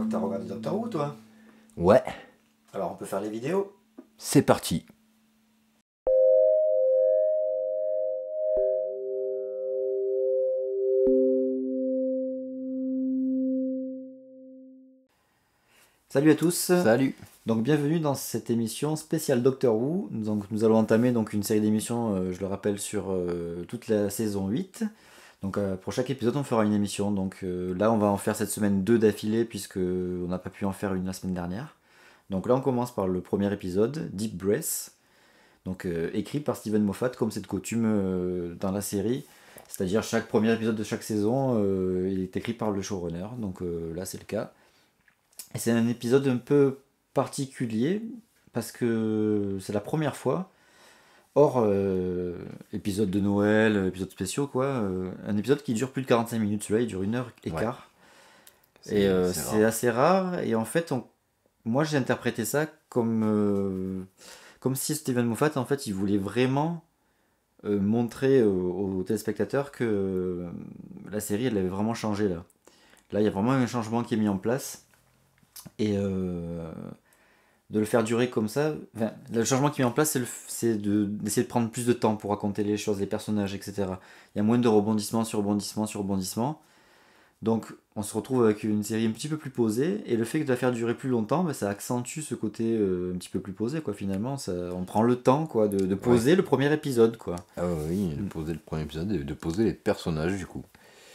que t'as regardé Doctor Who, toi? Ouais, Alors on peut faire les vidéos. c'est parti. Salut à tous. Salut. Donc bienvenue dans cette émission spéciale Doctor Who. Donc nous allons entamer donc une série d'émissions, je le rappelle, sur toute la saison 8. Donc pour chaque épisode on fera une émission. Donc là on va en faire cette semaine 2 d'affilée puisque on n'a pas pu en faire une la semaine dernière. Donc là on commence par le premier épisode, Deep Breath. Donc écrit par Steven Moffat comme c'est de coutume dans la série. C'est-à-dire chaque premier épisode de chaque saison il est écrit par le showrunner. Donc là c'est le cas. Et c'est un épisode un peu particulier parce que c'est la première fois, hors épisode de Noël, épisode spéciaux quoi, un épisode qui dure plus de 45 minutes, celui-là il dure 1h15. Ouais. C'est assez rare et en fait moi j'ai interprété ça comme si Steven Moffat en fait il voulait vraiment montrer aux téléspectateurs que la série elle avait vraiment changé là. Là il y a vraiment un changement qui est mis en place. Et de le faire durer comme ça, enfin, le changement qui est mis en place, c'est d'essayer de prendre plus de temps pour raconter les choses, les personnages, etc. Il y a moins de rebondissements sur rebondissements sur rebondissements. Donc on se retrouve avec une série un petit peu plus posée, et le fait de la faire durer plus longtemps, bah, ça accentue ce côté un petit peu plus posé, quoi, finalement. On prend le temps quoi, de poser le premier épisode. Quoi. Ah oui, de poser le premier épisode et de poser les personnages du coup.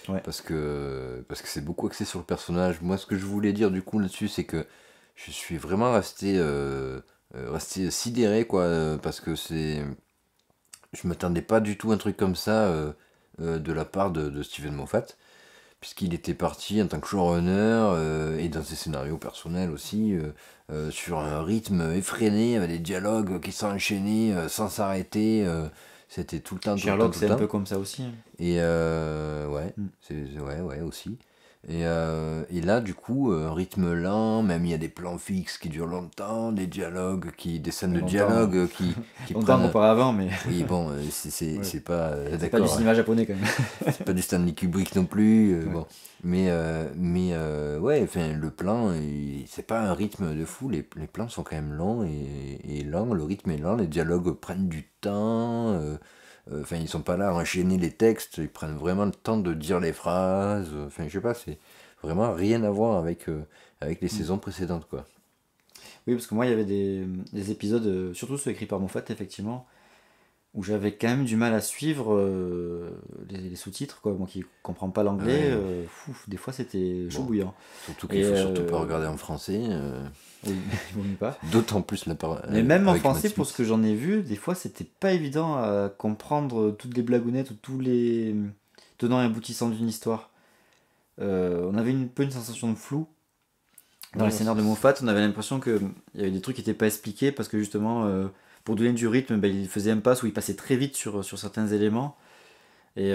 Ouais. Parce que c'est beaucoup axé sur le personnage. Moi ce que je voulais dire du coup là-dessus c'est que je suis vraiment resté sidéré quoi, parce que je m'attendais pas du tout à un truc comme ça de la part de Steven Moffat, puisqu'il était parti en tant que showrunner et dans ses scénarios personnels aussi sur un rythme effréné avec des dialogues qui s'enchaînaient sans s'arrêter. C'était tout le temps, Sherlock, tout c'est le un temps. peu comme ça aussi. Et ouais, ouais aussi. Et là, du coup, un rythme lent, même il y a des plans fixes qui durent longtemps, des scènes de Longtemps, dialogue qui longtemps prennent. comparé avant, mais Oui, bon, Ouais. c'est pas. c'est pas D'accord, du cinéma japonais quand même. c'est pas du Stanley Kubrick non plus. Ouais. Bon. Mais ouais, enfin, le plan, c'est pas un rythme de fou, les plans sont quand même longs et lents, le rythme est lent, les dialogues prennent du temps. Enfin, ils sont pas là à enchaîner les textes, ils prennent vraiment le temps de dire les phrases. Enfin, je sais pas, c'est vraiment rien à voir avec les saisons précédentes, quoi. Oui, parce que moi, il y avait des épisodes, surtout ceux écrits par Moffat, effectivement, où j'avais quand même du mal à suivre les sous-titres, quoi. Moi qui comprends pas l'anglais, Ouais. des fois c'était chaud Bon. bouillant. Surtout qu'il faut surtout pas regarder en français. Oui, il vaut mieux pas. D'autant plus Mais même en avec français, Matt pour Smith. ce que j'en ai vu, des fois c'était pas évident à comprendre toutes les blagounettes ou tous les tenants et aboutissants d'une histoire. On avait un peu une sensation de flou. Dans les Ouais, scénarios de Moffat, on avait l'impression qu'il y avait des trucs qui n'étaient pas expliqués parce que justement, pour donner du rythme, ben, il faisait un pass où il passait très vite sur certains éléments. Et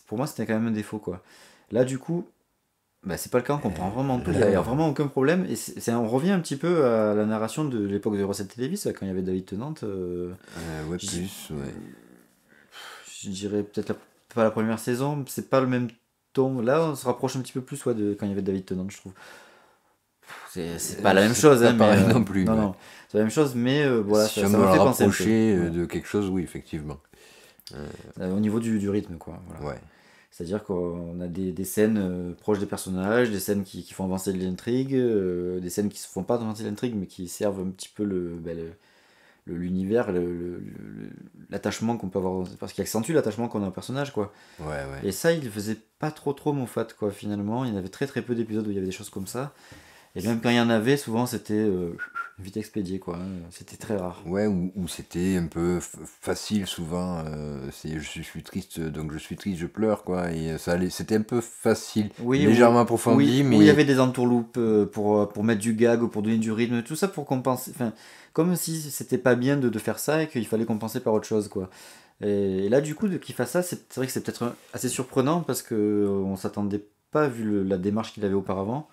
pour moi, c'était quand même un défaut. Quoi. Là, du coup, ben, c'est pas le cas, on comprend vraiment tout, il n'y a vraiment aucun problème. Et on revient un petit peu à la narration de l'époque de Recettes Télévis, quand il y avait David Tennant. Ouais, plus, ouais. Je dirais peut-être pas la première saison, c'est pas le même ton. Là, on se rapproche un petit peu plus de quand il y avait David Tennant, je trouve. C'est pas la même chose, pas hein, pareil mais non plus. non, Ouais. non, c'est la même chose, mais voilà, Si ça on me doit fait le penser un peu. rapprocher Ouais. de quelque chose, oui, effectivement. Au niveau du rythme, quoi. Voilà. Ouais. C'est-à-dire qu'on a des scènes proches des personnages, des scènes qui font avancer l'intrigue, des scènes qui ne font pas avancer l'intrigue, mais qui servent un petit peu l'univers, l'attachement qu'on peut avoir, parce qu'il accentue l'attachement qu'on a au personnage, quoi. Ouais. Et ça, il faisait pas trop Moffat, quoi, finalement. Il y avait très peu d'épisodes où il y avait des choses comme ça. Et même quand il y en avait, souvent c'était vite expédié, quoi. C'était très rare. Ouais, ou c'était un peu facile souvent. C'est je suis triste, donc je suis triste, je pleure, quoi. Et c'était un peu facile, Oui, légèrement approfondi, oui, mais. où il y avait des entourloupes pour mettre du gag ou pour donner du rythme, tout ça pour compenser. Enfin, comme si c'était pas bien de faire ça et qu'il fallait compenser par autre chose, quoi. Et là, du coup, qu'il fasse ça, c'est vrai que c'est peut-être assez surprenant parce qu'on s'attendait pas, vu la démarche qu'il avait auparavant,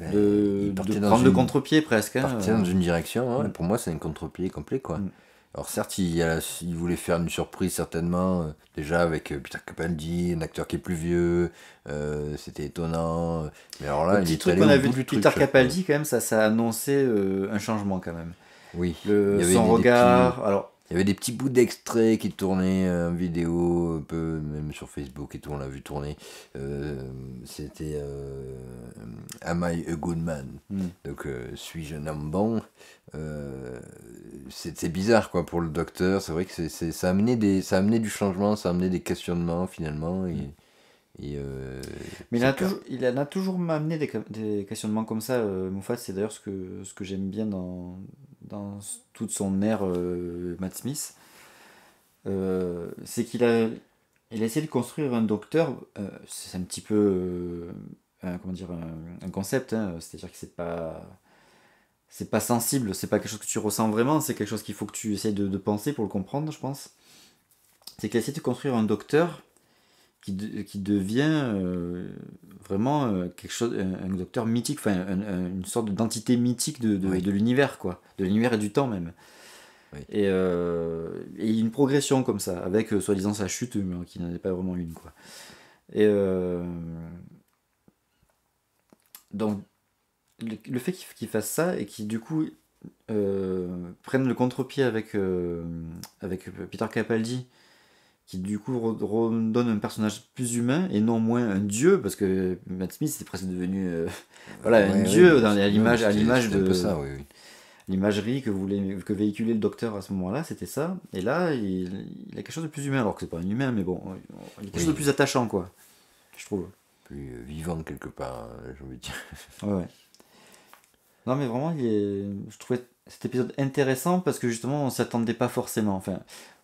Il de partait prendre le contre-pied presque. partait dans une direction, hein. Mm. Pour moi, c'est un contre-pied complet, quoi. Mm. Alors certes, il voulait faire une surprise certainement, déjà avec Peter Capaldi, un acteur qui est plus vieux, c'était étonnant. Mais alors Le là, il petit est truc allé qu'on au a vu bout de du truc, Peter je trouve. Capaldi, quand même, ça a annoncé un changement quand même. Oui, il y avait Son des petits, regard, alors, il y avait des petits bouts d'extraits qui tournaient en vidéo, un peu, même sur Facebook et tout, on l'a vu tourner. Euh, C'était Am I a Good Man? hmm. Donc, suis-je un homme bon? Euh, c'est bizarre quoi pour le docteur. C'est vrai que ça a amené ça a amené du changement, ça a amené des questionnements finalement. Mais C'est le cas. il en a toujours amené des questionnements comme ça, Moffat. C'est d'ailleurs ce que j'aime bien dans toute son ère Matt Smith. C'est il a essayé de construire un docteur. C'est un petit peu comment dire, un concept, hein, c'est-à-dire que c'est pas sensible, c'est pas quelque chose que tu ressens vraiment, c'est quelque chose qu'il faut que tu essayes de penser pour le comprendre, je pense. C'est qu'il a essayé de construire un docteur qui devient vraiment quelque chose, un docteur mythique, enfin une sorte d'entité mythique Oui, de l'univers, quoi, de l'univers et du temps même. oui. Et une progression comme ça, avec soi-disant sa chute, mais qui n'en est pas vraiment une, quoi. Et donc le fait qu'il fasse ça et qu'il du coup prenne le contre-pied avec Peter Capaldi, qui du coup redonne un personnage plus humain et non moins un dieu, parce que Matt Smith c'est presque devenu voilà, un Ouais, ouais, dieu non, mais à l'image c'était un peu de ça, oui, oui. l'imagerie que véhiculait le docteur à ce moment-là, c'était ça. Et là, il a quelque chose de plus humain, alors que c'est pas un humain, mais bon, il y a quelque chose de Oui, plus attachant, quoi, je trouve. plus vivant quelque part, j'ai envie de dire. Ouais, ouais. Non, mais vraiment, je trouvais cet épisode intéressant parce que justement, on s'y attendait pas forcément. Enfin,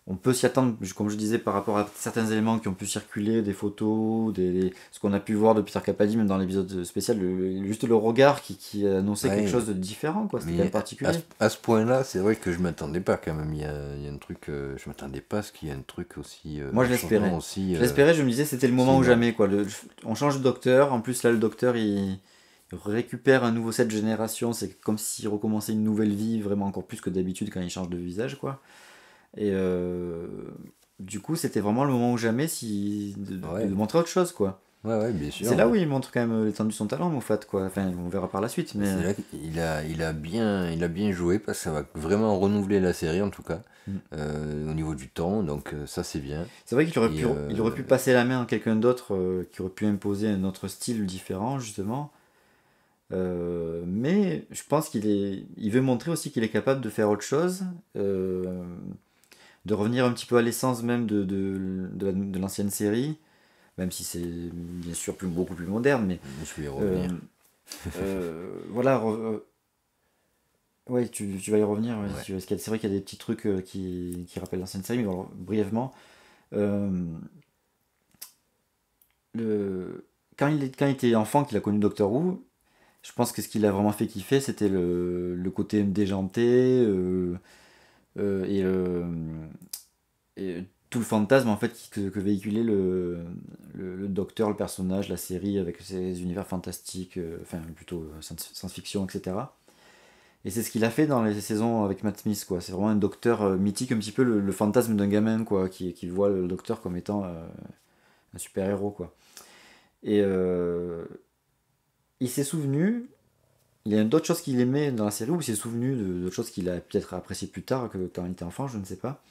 on peut s'y attendre, comme je disais, par rapport à certains éléments qui ont pu circuler, des photos, ce qu'on a pu voir de Peter Capaldi, même dans l'épisode spécial, juste le regard qui annonçait quelque Ouais, chose de différent, quoi. C'était quand même mais particulier. à ce point-là, c'est vrai que je m'attendais pas quand même. Il y a un truc, je m'attendais pas à ce qu'il y ait un truc aussi, Moi, un changement je l'espérais, je me disais, c'était le aussi moment ou énorme. jamais, quoi. On change de docteur, en plus, là, le docteur, il récupère un nouveau set de génération, c'est comme s'il recommençait une nouvelle vie, vraiment encore plus que d'habitude quand il change de visage, quoi. Et du coup, c'était vraiment le moment ou jamais de Ouais, montrer autre chose, quoi. ouais, bien Et sûr. c'est là où il montre quand même l'étendue de son talent, Moffat, quoi. Enfin, on verra par la suite, mais C'est là il a bien joué parce que ça va vraiment renouveler la série en tout cas mm. au niveau du temps. Donc ça c'est bien. C'est vrai Et il aurait pu passer la main à quelqu'un d'autre qui aurait pu imposer un autre style différent, justement. Mais je pense il veut montrer aussi qu'il est capable de faire autre chose, euh, de revenir un petit peu à l'essence même de l'ancienne série, même si c'est bien sûr beaucoup plus moderne, mais je vais y euh, revenir. voilà, ouais, tu vas y revenir, ouais, si Ouais. tu veux, parce c'est vrai qu'il y a des petits trucs qui rappellent l'ancienne série, mais alors, brièvement, euh, quand il était enfant, qu'il a connu Doctor Who, je pense que ce qui l'a vraiment fait kiffer, c'était le côté déjanté et, et tout le fantasme en fait que véhiculait le docteur, le personnage, la série avec ses univers fantastiques, enfin plutôt science-fiction, etc. Et c'est ce qu'il a fait dans les saisons avec Matt Smith, quoi. C'est vraiment un docteur mythique, un petit peu le fantasme d'un gamin, quoi, qui voit le docteur comme étant un super-héros, quoi. Et il s'est souvenu, il y a d'autres choses qu'il aimait dans la série, ou il s'est souvenu d'autres choses qu'il a peut-être apprécié plus tard que quand il était enfant, je ne sais pas.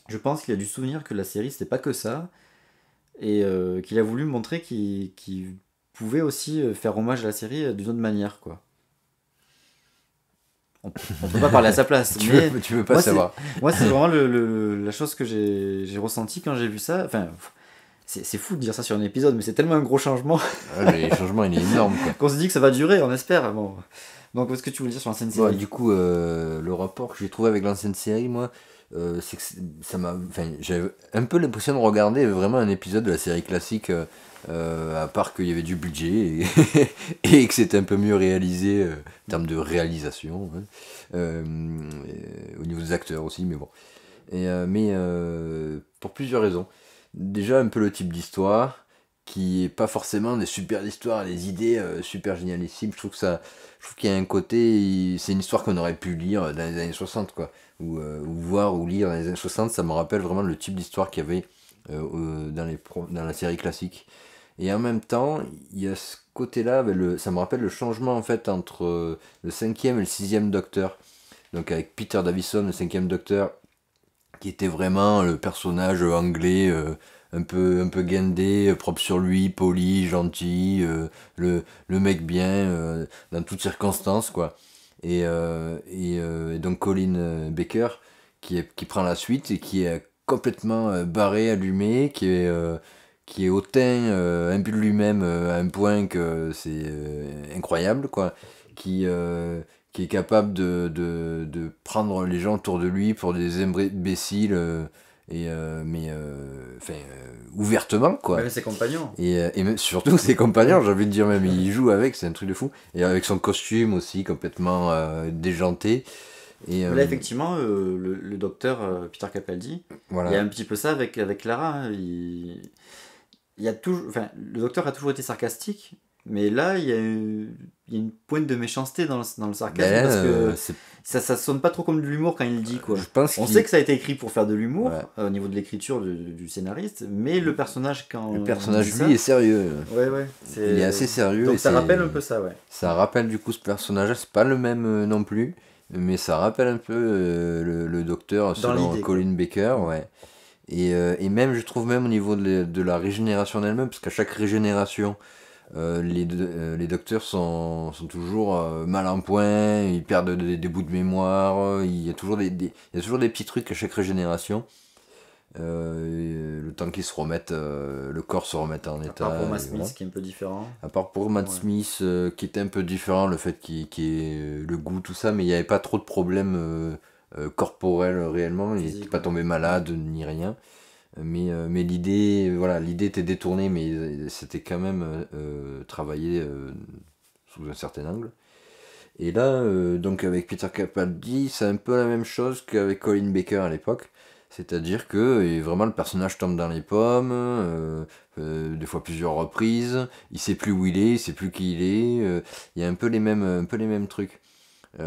Je pense qu'il a dû se souvenir que la série c'était pas que ça, et qu'il a voulu montrer qu'il pouvait aussi faire hommage à la série d'une autre manière, quoi. On peut pas parler à sa place, mais Tu veux pas moi c'est savoir. moi c'est vraiment la chose que j'ai ressenti quand j'ai vu ça. Enfin, c'est fou de dire ça sur un épisode, mais c'est tellement un gros changement Ah, les changements il est énorme quoi. qu'on se dit que ça va durer, on espère. Bon. Donc, qu'est-ce que tu voulais dire sur l'ancienne Bon, série? du coup, le rapport que j'ai trouvé avec l'ancienne série, moi, c'est que ça m'a. Enfin, j'avais un peu l'impression de regarder vraiment un épisode de la série classique, à part qu'il y avait du budget et que c'était un peu mieux réalisé en termes de réalisation, hein. Au niveau des acteurs aussi, mais bon. Mais pour plusieurs raisons. Déjà, un peu le type d'histoire qui est pas forcément des super histoires, des idées super génialissimes. Je trouve qu'il y a un côté, c'est une histoire qu'on aurait pu lire dans les années 60, quoi. Ou voir ou lire dans les années 60, ça me rappelle vraiment le type d'histoire qu'il y avait dans la série classique. Et en même temps, il y a ce côté-là, ça me rappelle le changement en fait entre le cinquième et le sixième Docteur. Donc avec Peter Davison, le cinquième Docteur, qui était vraiment le personnage anglais, un peu guindé, propre sur lui, poli, gentil, le mec bien, dans toutes circonstances, quoi. Et donc Colin Baker, qui prend la suite et qui est complètement barré, allumé, qui est hautain, imbu de lui-même à un point que c'est incroyable, quoi. Qui, euh, qui est capable de prendre les gens autour de lui pour des imbéciles, ouvertement, quoi. Même ses compagnons. Et même, surtout ses compagnons, j'ai envie de dire, même il joue avec, c'est un truc de fou. Et avec son costume aussi complètement déjanté. Et Là, effectivement, le docteur Peter Capaldi, il y a voilà. un petit peu ça avec Lara. Hein. Il y a toujours, enfin, le docteur a toujours été sarcastique, mais là, il y a une pointe de méchanceté dans le sarcasme Ben, parce que ça sonne pas trop comme de l'humour quand il le dit, quoi. je pense On qu'il sait que ça a été écrit pour faire de l'humour ouais. au niveau de l'écriture du scénariste, mais le personnage, quand Le il personnage, dit ça, lui, est sérieux. ouais, Il est assez sérieux. Donc et ça rappelle un peu ça, ouais. Ça rappelle du coup ce personnage, c'est pas le même non plus, mais ça rappelle un peu le docteur Dans selon l'idée, quoi. Colin Baker, ouais. Et même, je trouve même au niveau de la régénération elle-même, parce qu'à chaque régénération, les docteurs sont toujours mal en point, ils perdent des bouts de mémoire, il y a toujours il y a toujours des petits trucs à chaque régénération. Le temps qu'ils se remettent, le corps se remette en À état. part pour Matt Et Smith, voilà. qui est un peu différent. À part pour Matt Ouais. Smith, qui était un peu différent, le fait qu'il y ait le goût, tout ça, mais il n'y avait pas trop de problèmes corporels réellement, il n'était Physique, pas ouais. tombé malade ni rien. Mais l'idée, voilà, l'idée était détournée, mais c'était quand même travaillé sous un certain angle. Et là, donc avec Peter Capaldi, c'est un peu la même chose qu'avec Colin Baker à l'époque. C'est-à-dire que vraiment le personnage tombe dans les pommes, des fois plusieurs reprises, il sait plus où il est, il sait plus qui il est, il y a un peu les mêmes trucs. Il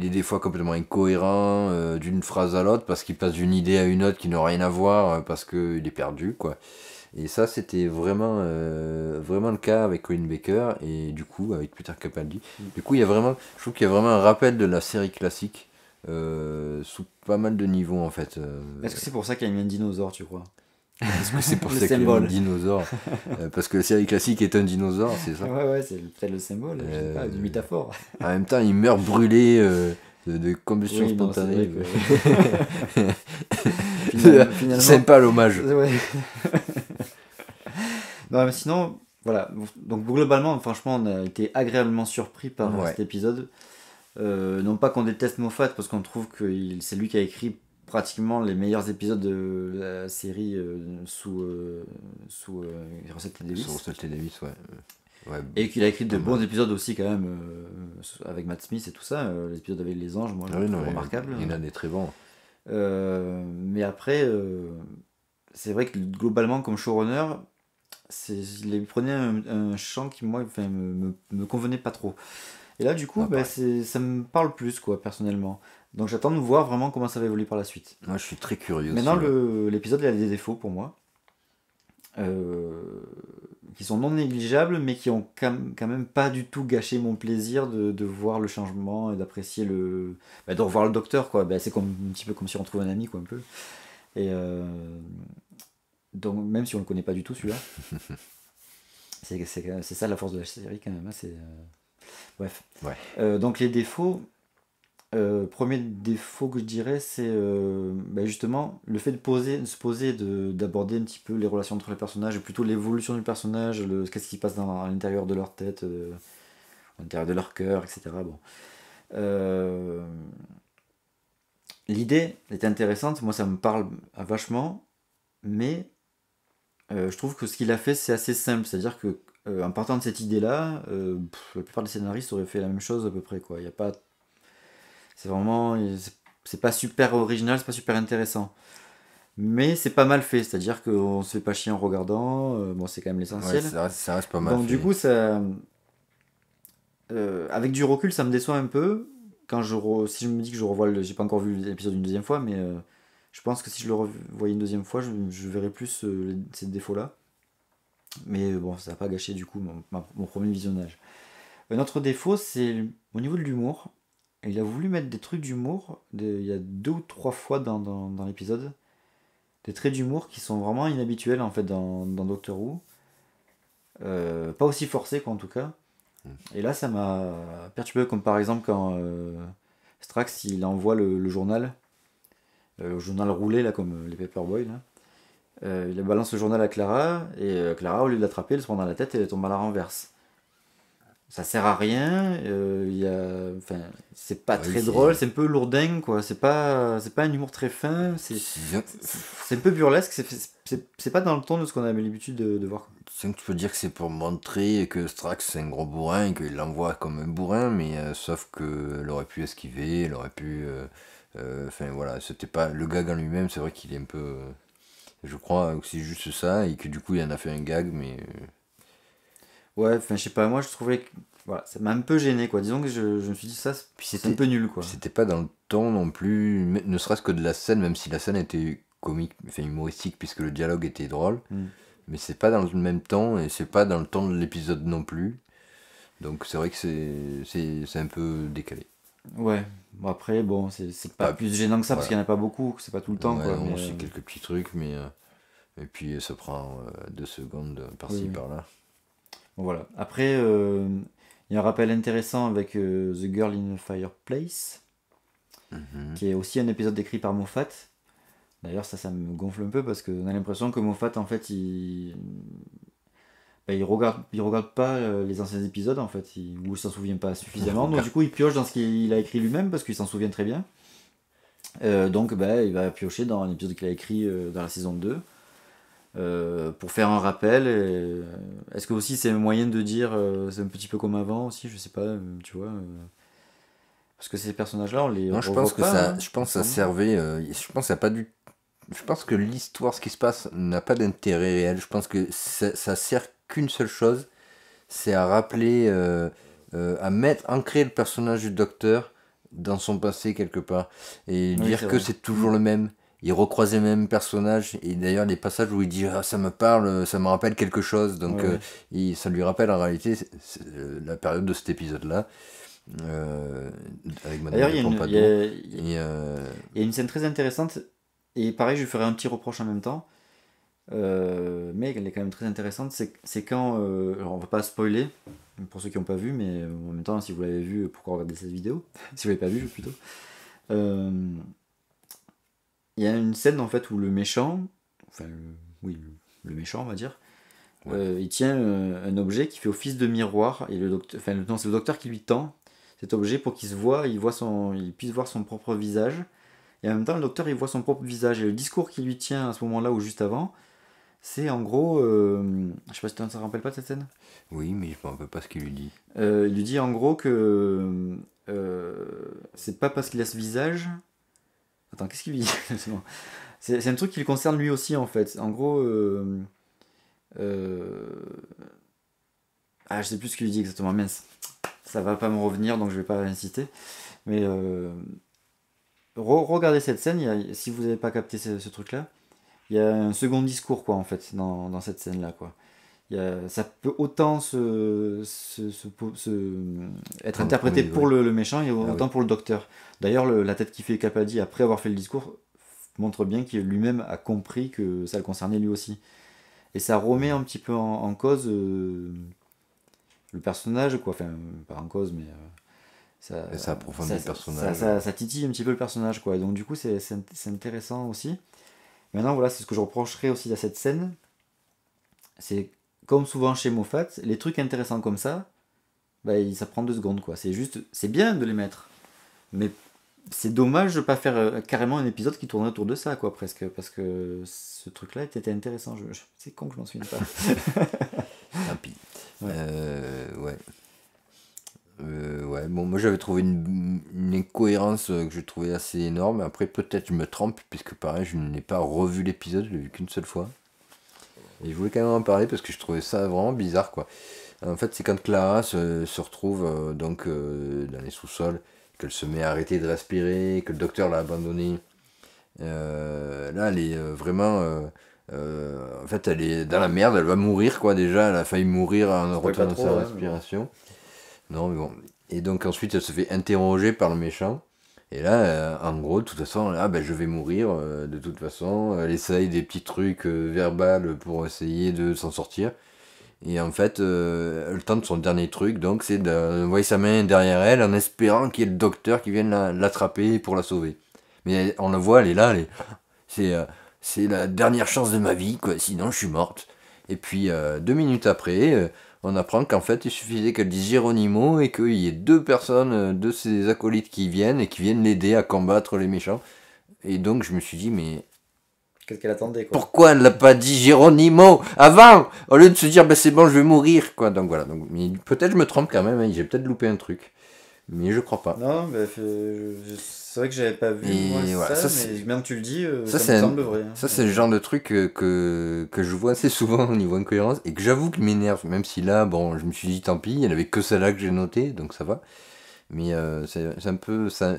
est des fois complètement incohérent d'une phrase à l'autre parce qu'il passe d'une idée à une autre qui n'a rien à voir parce qu'il est perdu, quoi. Et ça, c'était vraiment le cas avec Colin Baker et du coup avec Peter Capaldi. Du coup, je trouve qu'il y a vraiment un rappel de la série classique sous pas mal de niveaux en fait. Est-ce que c'est pour ça qu'il y a mis un dinosaure, tu crois? Est-ce que c'est pour Le ça qu'il y a un symbole. dinosaure parce que la série classique est un dinosaure, c'est ça? Ouais, c'est peut-être le symbole, je sais pas, Euh, du métaphore. En même temps, il meurt brûlé de combustion Oui, non, c'est spontanée. vrai que. Finalement. Sympa l'hommage. Ouais. Non, mais sinon, voilà. Donc, globalement, franchement, on a été agréablement surpris par Ouais. cet épisode. Non pas qu'on déteste Moffat, parce qu'on trouve que c'est lui qui a écrit pratiquement les meilleurs épisodes de la série sous Russell T. Davies. Sur Russell T. Davies, ouais. Ouais, Et qu'il a écrit de pas bons mal. épisodes aussi, quand même, avec Matt Smith et tout ça. L'épisode avec les anges, moi, je Ah le oui, trouve non, remarquable. il y en a des très bons. Mais après, c'est vrai que globalement, comme showrunner, il prenait un champ qui, moi, enfin, me convenait pas trop. Et là, du coup, Ah, pareil. ça me parle plus, quoi, personnellement. Donc j'attends de voir vraiment comment ça va évoluer par la suite. Moi, je suis très curieux aussi. Maintenant, Ouais. l'épisode, il a des défauts pour moi, qui sont non négligeables, mais qui ont quand même pas du tout gâché mon plaisir de voir le changement et d'apprécier de revoir le docteur, quoi. C'est un petit peu comme si on retrouvait un ami, quoi, un peu. Et donc, même si on le connaît pas du tout, celui-là, c'est ça la force de la série, quand même. Hein, bref. Ouais. Donc, les défauts. Premier défaut que je dirais, c'est justement le fait de se poser, d'aborder un petit peu les relations entre les personnages, et plutôt l'évolution du personnage, qu'est-ce qui se passe à l'intérieur de leur tête, à l'intérieur de leur cœur, etc. Bon. L'idée était intéressante, moi ça me parle vachement, mais je trouve que ce qu'il a fait c'est assez simple, c'est-à-dire que en partant de cette idée-là, la plupart des scénaristes auraient fait la même chose à peu près, quoi. Il y a pas c'est vraiment. C'est pas super original, c'est pas super intéressant. Mais c'est pas mal fait, c'est-à-dire qu'on se fait pas chier en regardant, bon c'est quand même Ouais, l'essentiel. ça reste pas mal Donc du fait. coup, avec du recul, ça me déçoit un peu. Si je me dis que je revois j'ai pas encore vu l'épisode une deuxième fois, mais je pense que si je le revoyais une deuxième fois, je verrais plus ces défauts-là. Mais bon, ça n'a pas gâché du coup mon premier visionnage. Un autre défaut, c'est au niveau de l'humour. Il a voulu mettre des trucs d'humour, il y a 2 ou 3 fois dans l'épisode, des traits d'humour qui sont vraiment inhabituels en fait dans Doctor Who. Pas aussi forcés quoi en tout cas. Et là, ça m'a perturbé, comme par exemple quand Strax il envoie le journal roulé là, comme les Paperboy là. Il balance le journal à Clara, et Clara, au lieu de l'attraper, elle se prend dans la tête et elle tombe à la renverse. Ça sert à rien, enfin, c'est pas Oui, très drôle, c'est un peu lourdingue quoi, c'est pas un humour très fin, c'est un peu burlesque, c'est pas dans le ton de ce qu'on a l'habitude de voir. tu peux dire que c'est pour montrer que Strax c'est un gros bourrin et qu'il l'envoie comme un bourrin, mais sauf qu'elle aurait pu esquiver, elle aurait pu. Enfin voilà, c'était pas. Le gag en lui-même, c'est vrai qu'il est un peu. Je crois que c'est juste ça et que du coup il en a fait un gag, mais. Ouais, enfin, je sais pas, moi je trouvais que. Voilà, ça m'a un peu gêné quoi. Disons que je me suis dit ça, Puis c'est un peu nul quoi. c'était pas dans le ton non plus, ne serait-ce que de la scène, même si la scène était comique, enfin humoristique, puisque le dialogue était drôle, Hmm. mais c'est pas dans le même temps et c'est pas dans le temps de l'épisode non plus. Donc c'est vrai que c'est un peu décalé. Ouais, bon après, bon, c'est pas Pas, plus gênant que ça parce voilà. qu'il y en a pas beaucoup, que c'est pas tout le temps Ouais, quoi, on mais sait quelques petits trucs, mais. Et puis ça prend 2 secondes oui, par-ci oui. par-là. Bon, voilà. Après, il y a un rappel intéressant avec The Girl in the Fireplace, Mhm. qui est aussi un épisode écrit par Moffat. D'ailleurs, ça me gonfle un peu parce qu'on a l'impression que Moffat, en fait, il regarde pas les anciens épisodes, en fait, ou il s'en souvient pas suffisamment. Donc, du coup, il pioche dans ce qu'il a écrit lui-même parce qu'il s'en souvient très bien. Donc, bah, il va piocher dans l'épisode qu'il a écrit dans la saison 2 pour faire un rappel. Est-ce que aussi c'est un moyen de dire c'est un petit peu comme avant aussi, je sais pas, tu vois. Parce que ces personnages-là, on les Non, je pense revoit que pas, ça, hein, je il me pense que ça semble. servait. Je pense que ça a pas du. Je pense que l'histoire, ce qui se passe, n'a pas d'intérêt réel. Je pense que ça sert qu'une seule chose, c'est à rappeler, à mettre, ancrer le personnage du docteur dans son passé quelque part et Oui, c'est dire que vrai. c'est toujours le même. Il recroise les mêmes personnages et d'ailleurs les passages où il dit ah, ça me parle, ça me rappelle quelque chose. Ouais, Donc ouais. ça lui rappelle en réalité la période de cet épisode-là avec D'ailleurs, Mademoiselle Pompadour. Et il y a une scène très intéressante, et pareil, je lui ferai un petit reproche en même temps, mais elle est quand même très intéressante. C'est quand, alors on va pas spoiler, pour ceux qui n'ont pas vu, mais en même temps, si vous l'avez vu, pourquoi regarder cette vidéo? Si vous l'avez pas vu, plutôt. Euh, Il y a une scène en fait où le méchant, enfin, oui, le méchant, on va dire, ouais. il tient un objet qui fait office de miroir, et le docteur, enfin, non, c'est le docteur qui lui tend cet objet pour qu'il se voit, il puisse voir son propre visage. Et en même temps, le docteur, il voit son propre visage. Et le discours qu'il lui tient à ce moment-là ou juste avant, c'est en gros, je sais pas si tu te rappelles pas de cette scène. Oui, mais je me rappelle pas ce qu'il lui dit. Il lui dit en gros que c'est pas parce qu'il a ce visage. Attends, qu'est-ce qu'il lui dit exactement? C'est un truc qui le concerne lui aussi en fait. En gros, euh, je sais plus ce qu'il lui dit exactement. Mince, ça va pas me revenir donc je vais pas inciter. Mais regardez cette scène. Si vous n'avez pas capté ce truc-là, il y a un second discours quoi en fait dans cette scène-là quoi. Ça peut autant être interprété Oui, pour ouais. le méchant et Ah oui. autant pour le docteur. D'ailleurs, la tête qui fait Capaldi après avoir fait le discours montre bien qu'il lui-même a compris que ça le concernait lui aussi. Et ça remet un petit peu en cause le personnage, quoi. Enfin, pas en cause, mais ça, Et ça approfondit le personnage. ça titille un petit peu le personnage, quoi. Et donc, du coup, c'est intéressant aussi. Maintenant, voilà, c'est ce que je reprocherais aussi à cette scène. C'est comme souvent chez Moffat, les trucs intéressants comme ça, bah, ça prend 2 secondes, quoi. C'est bien de les mettre, mais c'est dommage de pas faire carrément un épisode qui tourne autour de ça, quoi, presque, parce que ce truc-là était intéressant. C'est con que je m'en souvienne pas. Tant pis. Ouais. Ouais. Ouais, bon, moi j'avais trouvé une incohérence que je trouvais assez énorme. Après, peut-être je me trompe, puisque pareil, je n'ai pas revu l'épisode, je l'ai vu qu'une seule fois. Et je voulais quand même en parler parce que je trouvais ça vraiment bizarre, quoi. En fait, c'est quand Clara se retrouve dans les sous-sols, qu'elle se met à arrêter de respirer, que le docteur l'a abandonnée. Là, elle est en fait, elle est dans la merde, elle va mourir, quoi, déjà. Elle a failli mourir en Spoil pas retenant trop, sa hein, mais bon. respiration. Non, mais bon. Et donc, ensuite, elle se fait interroger par le méchant. Et là, en gros, de toute façon, là, ben, je vais mourir, de toute façon. Elle essaye des petits trucs verbales pour essayer de s'en sortir. Et en fait, elle tente son dernier truc, donc c'est d'envoyer sa main derrière elle en espérant qu'il y ait le docteur qui vienne l'attraper pour la sauver. Mais on la voit, elle est là, c'est, euh, c'est la dernière chance de ma vie, quoi, sinon je suis morte. Et puis 2 minutes après, on apprend qu'en fait il suffisait qu'elle dise Geronimo et qu'il y ait deux personnes de ses acolytes qui viennent et qui viennent l'aider à combattre les méchants. Et donc je me suis dit, mais Qu'est-ce qu'elle attendait, quoi. pourquoi elle l'a pas dit Geronimo avant, au lieu de se dire bah c'est bon je vais mourir, quoi. Donc voilà, donc mais peut-être je me trompe quand même, hein, j'ai peut-être loupé un truc, mais je crois pas. Non, bah, c'est vrai que j'avais pas vu, moi, Et voilà, ça, ça mais c'est maintenant que tu le dis, ça ça me c'est semble vrai, hein. ça c'est le genre de truc que je vois assez souvent au niveau incohérence et que j'avoue qu'il m'énerve, même si là bon je me suis dit tant pis, il y en avait que celle-là que j'ai noté donc ça va, mais c'est un peu ça,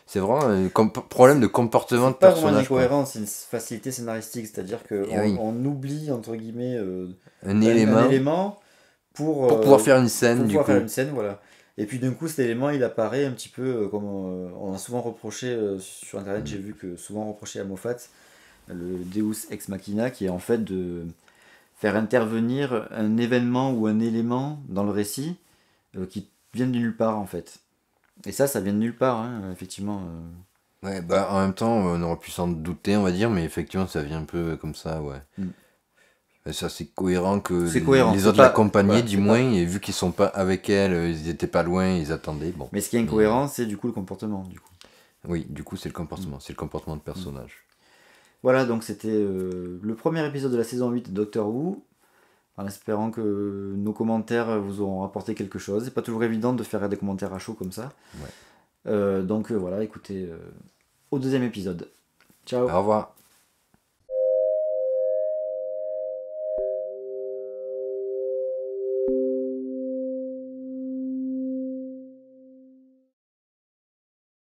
c'est vraiment un problème de comportement de C'est pas vraiment une personnage, quoi. incohérence, c'est une facilité scénaristique, c'est-à-dire Et qu'on oui, on oublie, entre guillemets, un un élément élément pour pouvoir faire une pour scène du pouvoir faire coup. une scène, voilà. Et puis d'un coup, cet élément, il apparaît un petit peu comme on a souvent reproché sur Internet, j'ai vu que souvent reproché à Moffat, le Deus Ex Machina, qui est en fait de faire intervenir un événement ou un élément dans le récit qui vient de nulle part, en fait. Et ça vient de nulle part, hein, effectivement. Ouais, bah en même temps, on aurait pu s'en douter, on va dire, mais effectivement, ça vient un peu comme ça, ouais. Mm. Et ça, c'est cohérent que C'est cohérent, les c'est autres pas. l'accompagnaient, Voilà, du c'est moins, pas. et vu qu'ils sont pas avec elle, ils étaient pas loin, ils attendaient, bon. Mais ce qui est Mais incohérent, c'est du coup le comportement, du coup. oui, du coup, Mm. c'est le comportement de Mm. personnage. Voilà, donc c'était le premier épisode de la saison 8 de Doctor Who, en espérant que nos commentaires vous auront apporté quelque chose. C'est pas toujours évident de faire des commentaires à chaud comme ça. Ouais. Donc voilà, écoutez, au deuxième épisode. Ciao. Au revoir.